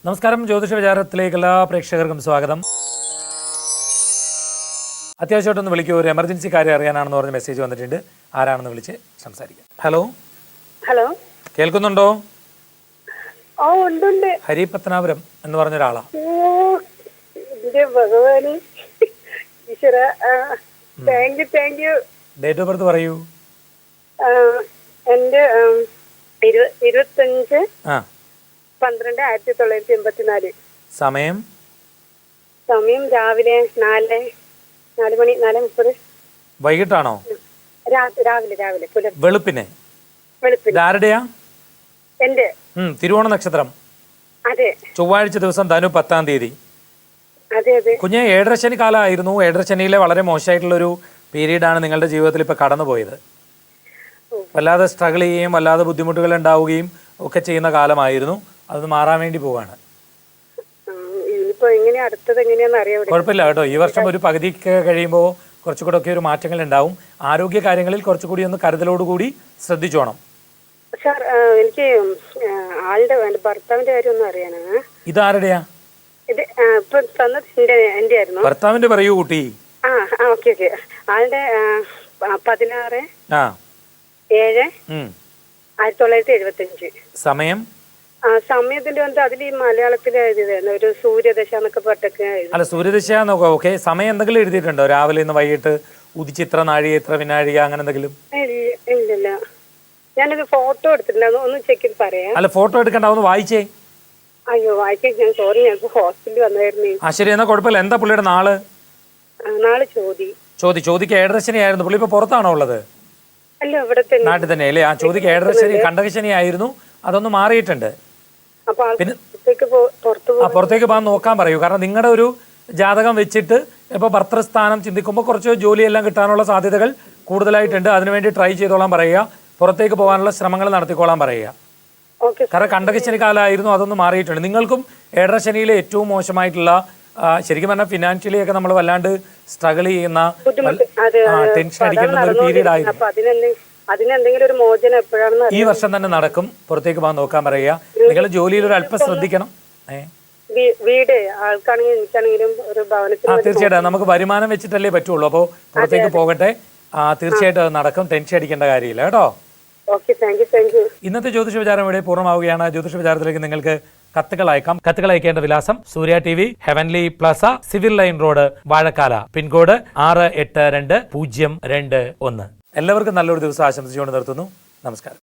നമസ്കാരം, ജ്യോതിഷ വിചാരത്തിലേക്ക് എല്ലാ പ്രേക്ഷകർക്കും സ്വാഗതം. അത്യാവശ്യമായിട്ടൊന്ന് വിളിക്കൂ, ഒരു എമർജൻസി കാര്യം അറിയാനാണെന്ന് പറഞ്ഞ മെസ്സേജ് വന്നിട്ടുണ്ട്. ആരാണെന്ന് വിളിച്ച് സംസാരിക്കാം. ഹലോ ഹലോ, കേൾക്കുന്നുണ്ടോ? ഓ ഉണ്ട്. ഹരി പത്തനാപുരം എന്ന് പറഞ്ഞ ഒരാളാ. ഭഗവാന് ഈശ്വര, thank you. Date of birth പറയൂ. എന്റെ 25/12/1984. സമയം രാവിലെ 4:30. വൈകിട്ടാണോ? രാവിലെ വെളുപ്പിനെ. ആരുടെയാ? എന്റെ. തിരുവോണ നക്ഷത്രം. അതെ. ചൊവ്വാഴ്ച ദിവസം ധനു 10-ാം തീയതി. അതെ. കുഞ്ഞെ, ഏഴരശനി കാലമായിരുന്നു. ഏഴരശനിയിലെ വളരെ മോശമായിട്ടുള്ളൊരു പീരീഡാണ് നിങ്ങളുടെ ജീവിതത്തിൽ ഇപ്പൊ കടന്നുപോയത്. വല്ലാതെ സ്ട്രഗിൾ ചെയ്യുകയും വല്ലാതെ ബുദ്ധിമുട്ടുകൾ ഉണ്ടാവുകയും ഒക്കെ ചെയ്യുന്ന കാലമായിരുന്നു. അത് മാറാൻ വേണ്ടി പോവാണ്. കുഴപ്പമില്ല കേട്ടോ. ഈ വർഷം ഒരു പകുതിക്ക് കഴിയുമ്പോൾ കുറച്ചുകൂടെ ഒക്കെ ഒരു മാറ്റങ്ങൾ ഉണ്ടാവും. ആരോഗ്യ കാര്യങ്ങളിൽ കുറച്ചുകൂടി ഒന്ന് കരുതലോടുകൂടി ശ്രദ്ധിച്ചോണം. സാർ, എനിക്ക് ആളുടെ ഭർത്താവിന്റെ കാര്യം ഒന്നും അറിയാനാണ്. ഇതാരുടെയാ? എന്റെ ആയിരുന്നു. ഭർത്താവിന്റെ പറയൂ കുട്ടി. ഓക്കെ. ആളുടെ 16/7/1975. സമയത്തിന്റെ അതിൽ ഈ മലയാളത്തിലെ ഒരു സൂര്യദശ എന്നൊക്കെ പറഞ്ഞൊക്കെ. അല്ല, സൂര്യദശ നോക്കാം. ഓക്കെ. സമയം എന്തെങ്കിലും എഴുതിയിട്ടുണ്ടോ? രാവിലെ നിന്ന് വൈകിട്ട് ഉദിച്ച് ഇത്ര നാഴിക ഇത്ര വിനാഴിക അങ്ങനെ എന്തെങ്കിലും? ഇല്ല. ഞാനൊരു ഫോട്ടോ എടുത്തിട്ടുണ്ട്, ഒന്ന് ചെക്ക് ചെയ്ത് പറയാം. അല്ല, ഫോട്ടോ എടുക്കണ്ട, ഒന്ന് വായിച്ചേ. അയ്യോ, വായിക്കാൻ ഞാൻ സോറി, ഞാൻ ഹോസ്പിറ്റലിൽ വന്നായിരുന്നു. ശരി, എന്നാ കുഴപ്പമില്ല. എന്താ പുള്ളിയുടെ നാള്? ചോദിക്ക്. ഏഴരശനി ആയിരുന്നു. പുള്ളി ഇപ്പൊ പുറത്താണോ ഉള്ളത്? അല്ല, ഇവിടെ തന്നെ, നാട്ടിൽ തന്നെ അല്ലേ? ചോദിക്ക്. ഏഴരശനി കണ്ടകശനി ആയിരുന്നു, അതൊന്ന് മാറിയിട്ടുണ്ട്. പിന്നെ പുറത്തേക്ക് പോകാൻ നോക്കാൻ പറയൂ. കാരണം നിങ്ങളുടെ ഒരു ജാതകം വെച്ചിട്ട് ഇപ്പൊ ഭർത്തൃസ്ഥാനം ചിന്തിക്കുമ്പോൾ കുറച്ച് ജോലിയെല്ലാം കിട്ടാനുള്ള സാധ്യതകൾ കൂടുതലായിട്ടുണ്ട്. അതിനുവേണ്ടി ട്രൈ ചെയ്തോളാൻ പറയുക. പുറത്തേക്ക് പോകാനുള്ള ശ്രമങ്ങൾ നടത്തിക്കോളാൻ പറയുക. കാരണം കണ്ടകശനി കാലമായിരുന്നു, അതൊന്ന് മാറിയിട്ടുണ്ട്. നിങ്ങൾക്കും ഏഴരശനിയിലെ ഏറ്റവും മോശമായിട്ടുള്ള, ശരിക്കും പറഞ്ഞാൽ ഫിനാൻഷ്യലി ഒക്കെ നമ്മൾ വല്ലാണ്ട് സ്ട്രഗിൾ ചെയ്യുന്ന, ടെൻഷൻ അടിക്കുന്ന ഒരു പീരീഡ് ആയിരുന്നു. ഈ വർഷം തന്നെ നടക്കും. പുറത്തേക്ക് പോകാൻ നോക്കാൻ പറയുക. നിങ്ങൾ ജോലിയിൽ ഒരു അല്പം ശ്രദ്ധിക്കണം. തീർച്ചയായിട്ടും നമുക്ക് വരുമാനം വെച്ചിട്ടല്ലേ പറ്റുള്ളൂ. അപ്പോൾ പുറത്തേക്ക് പോകട്ടെ. തീർച്ചയായിട്ടും അത് നടക്കും. ടെൻഷൻ അടിക്കേണ്ട കാര്യമില്ല കേട്ടോ. ഇന്നത്തെ ജ്യോതിഷ വിചാരം ഇവിടെ പൂർണ്ണമാവുകയാണ്. ജ്യോതിഷ വിചാരത്തിലേക്ക് നിങ്ങൾക്ക് കത്തുകൾ അയക്കാം. കത്തുകൾ അയക്കേണ്ട വിലാസം Surya TV, heavenly plaza, civil line road, Vazhakkala, pincode 682021. എല്ലാവർക്കും നല്ലൊരു ദിവസം ആശംസിച്ചുകൊണ്ട് നിർത്തുന്നു. നമസ്കാരം.